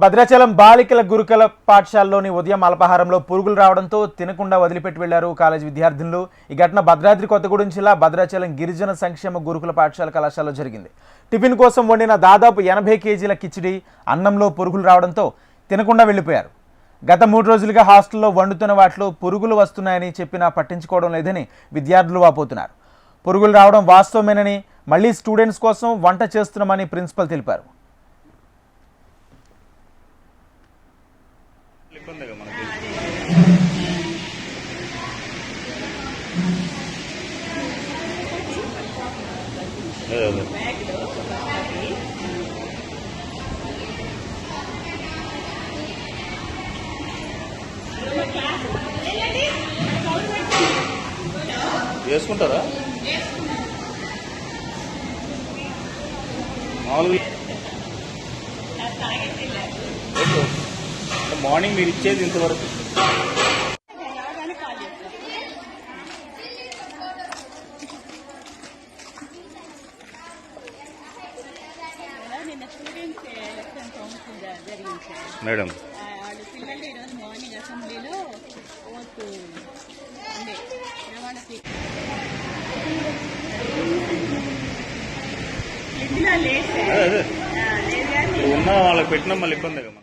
భద్రాచలం బాలికల గురుకుల పాఠశాలలోని ఉదయం అల్పాహారంలో పురుగులు రావడంతో తినకుండా వదిలిపెట్టి వెళ్లారు కాలేజీ విద్యార్థినులు. ఈ ఘటన భద్రాద్రి కొత్తగూడెం జిల్లా భద్రాచలం గిరిజన సంక్షేమ గురుకుల పాఠశాల కళాశాలలో జరిగింది. టిఫిన్ కోసం వండిన దాదాపు 80 కేజీల కిచిడి అన్నంలో పురుగులు రావడంతో తినకుండా వెళ్లిపోయారు. గత 3 రోజులుగా హాస్టల్లో వండుతున్న వాటిలో పురుగులు వస్తున్నాయని చెప్పినా పట్టించుకోవడం లేదని విద్యార్థులు వాపోతున్నారు. పురుగులు రావడం వాస్తవమేనని, మళ్లీ స్టూడెంట్స్ కోసం వంట చేస్తున్నామని ప్రిన్సిపల్ తెలిపారు. చేసుకుంటారా మార్నింగ్ మీరు ఇచ్చేది ఇంతవరకు మేడం పిల్లలు ఈరోజు మార్నింగ్ అసెంబ్లీలో ఓటు ఉన్న వాళ్ళకి పెట్టినా మళ్ళీ ఇబ్బంది కదా.